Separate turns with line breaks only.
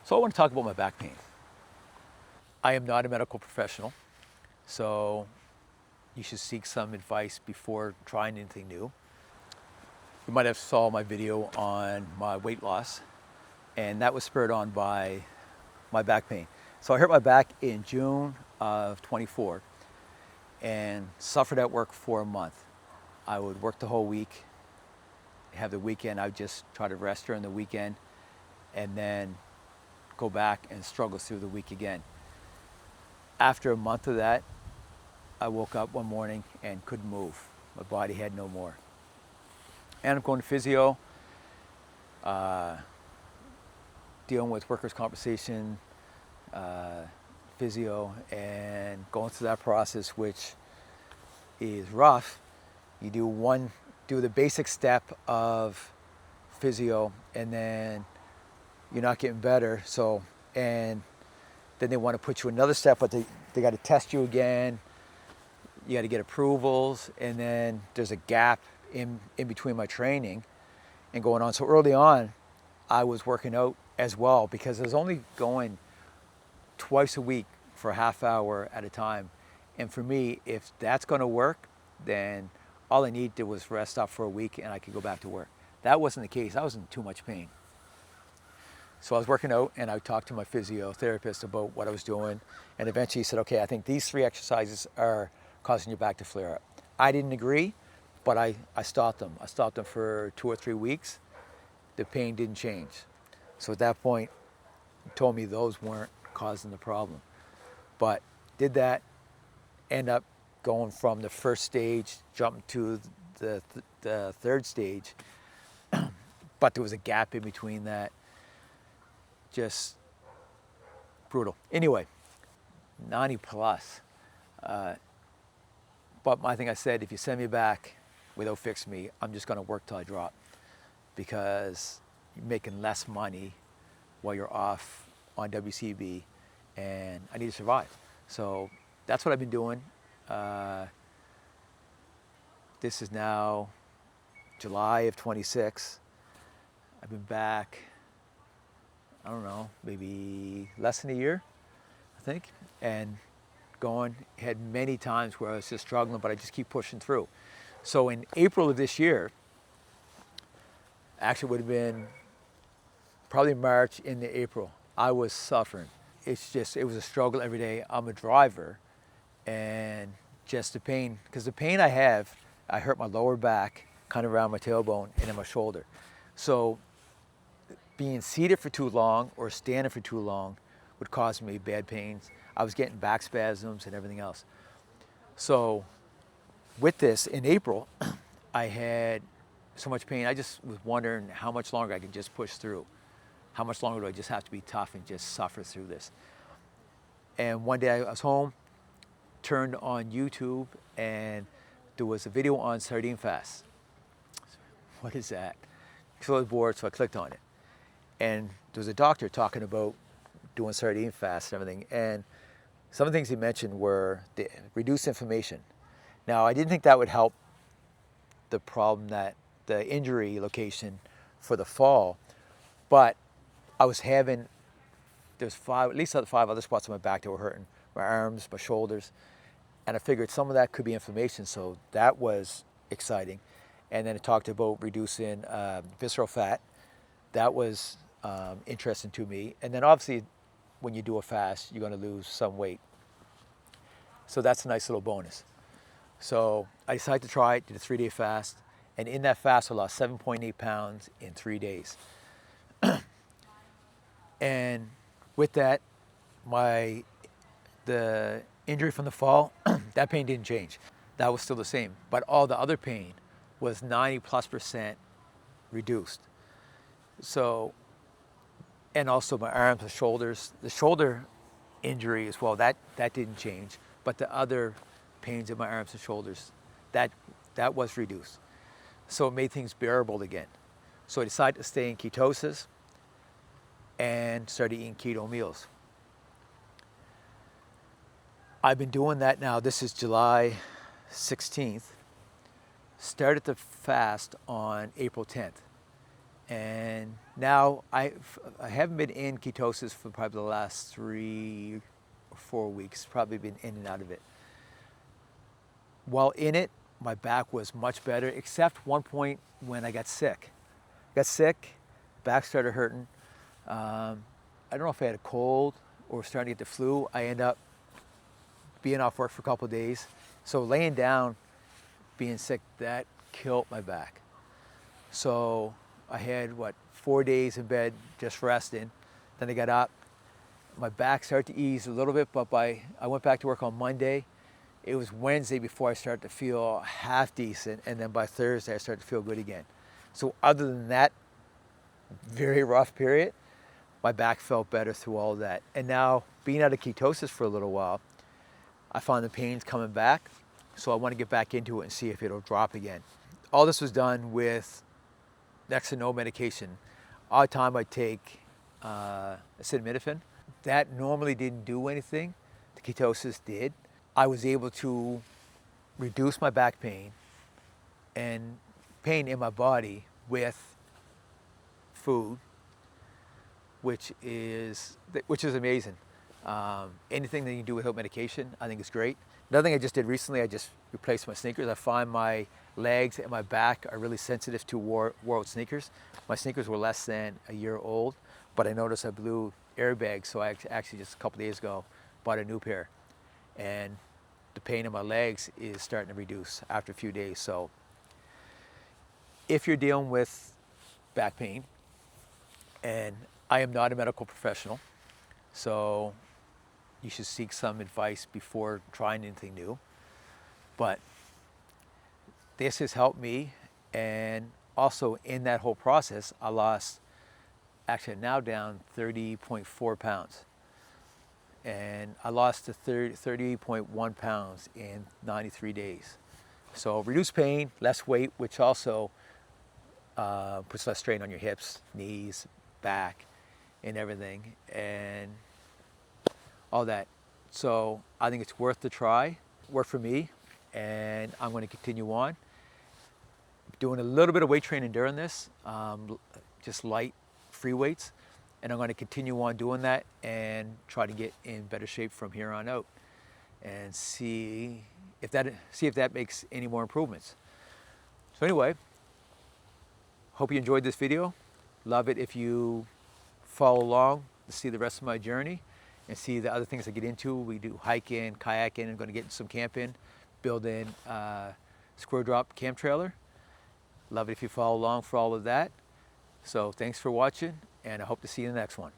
So I want to talk about my back pain. I am not a medical professional, so you should seek some advice before trying anything new. You might have saw my video on my weight loss, and that was spurred on by my back pain. So I hurt my back in June of 24 and suffered at work for a month. I would work the whole week, have the weekend, I would just try to rest during the weekend, and then go back and struggle through the week again. After a month of that, I woke up one morning and couldn't move. My body had no more. And I'm going to physio, dealing with workers' compensation, physio, and going through that process, which is rough. You do the basic step of physio, and then you're not getting better. And then they want to put you another step, but they got to test you again. You got to get approvals, and then there's a gap in between my training and going on. So early on, I was working out as well because I was only going twice a week for a half hour at a time. And for me, if that's going to work, then all I needed was rest up for a week and I could go back to work. That wasn't the case. I was in too much pain. So I was working out, and I talked to my physiotherapist about what I was doing, and eventually he said, okay, I think these 3 exercises are causing your back to flare up. I didn't agree, but I stopped them. I stopped them for 2 or 3 weeks. The pain didn't change. So at that point, he told me those weren't causing the problem. But did that, end up going from the first stage, jumping to the third stage, but there was a gap in between that. Just brutal. Anyway, 90 plus. But I think I said, if you send me back without fixing me, I'm just going to work till I drop, because you're making less money while you're off on WCB, and I need to survive. So that's what I've been doing. This is now July of 26. I've been back, I don't know, maybe less than a year, I think, and going. Had many times where I was just struggling, but I just keep pushing through. So in April of this year, actually would have been probably March into April, I was suffering. It was a struggle every day. I'm a driver, and just the pain, because the pain I hurt my lower back, kind of around my tailbone and in my shoulder. So being seated for too long or standing for too long would cause me bad pains. I was getting back spasms and everything else. So with this, in April, I had so much pain. I just was wondering how much longer I could just push through. How much longer do I just have to be tough and just suffer through this? And one day I was home, turned on YouTube, and there was a video on Sardine fast. What is that? So I was bored, so I clicked on it. And there was a doctor talking about doing sardine fast and everything. And some of the things he mentioned were the reduced inflammation. Now, I didn't think that would help the problem, that the injury location for the fall, but I was having, there's at least 5 other spots on my back that were hurting, my arms, my shoulders. And I figured some of that could be inflammation, so that was exciting. And then it talked about reducing visceral fat. That was interesting to me. And then obviously, when you do a fast, you're going to lose some weight. So that's a nice little bonus. So I decided to try it, did a 3-day fast. And in that fast, I lost 7.8 pounds in 3 days. And with that, the injury from the fall, that pain didn't change. That was still the same. But all the other pain was 90+% reduced. So, and also my arms, my shoulders, the shoulder injury as well, that didn't change. But the other pains in my arms and shoulders, that was reduced. So it made things bearable again. So I decided to stay in ketosis and started eating keto meals. I've been doing that now. This is July 16th. Started the fast on April 10th. And Now, I haven't been in ketosis for probably the last 3 or 4 weeks, probably been in and out of it. While in it, my back was much better, except one point when I got sick. Back started hurting. I don't know if I had a cold or starting to get the flu. I ended up being off work for a couple of days. So laying down, being sick, that killed my back. So I had, 4 days in bed just resting. Then I got up. My back started to ease a little bit, but I went back to work on Monday. It was Wednesday before I started to feel half decent, and then by Thursday I started to feel good again. So other than that very rough period, my back felt better through all of that. And now, being out of ketosis for a little while, I found the pains coming back, so I want to get back into it and see if it'll drop again. All this was done with next to no medication. All the time I take acetaminophen. That normally didn't do anything. The ketosis did. I was able to reduce my back pain and pain in my body with food, which is amazing. Anything that you can do without medication, I think is great. Another thing I just did recently, I just replaced my sneakers. I find my legs and my back are really sensitive to wore-out sneakers. My sneakers were less than a year old, but I noticed I blew airbags, so I actually just a couple days ago bought a new pair. And the pain in my legs is starting to reduce after a few days. So if you're dealing with back pain, and I am not a medical professional, so you should seek some advice before trying anything new. But this has helped me, and also in that whole process, I lost, actually I'm now down 30.4 pounds. And I lost to 30.1 pounds in 93 days. So reduced pain, less weight, which also puts less strain on your hips, knees, back, and everything, and all that. So I think it's worth the try. Worked for me, and I'm going to continue on. Doing a little bit of weight training during this, just light free weights, and I'm going to continue on doing that and try to get in better shape from here on out, and see if that makes any more improvements. So anyway, hope you enjoyed this video. Love it if you follow along to see the rest of my journey and see the other things I get into. We do hiking, kayaking. I'm going to get into some camping, building a square drop camp trailer. Love it if you follow along for all of that. So thanks for watching, and I hope to see you in the next one.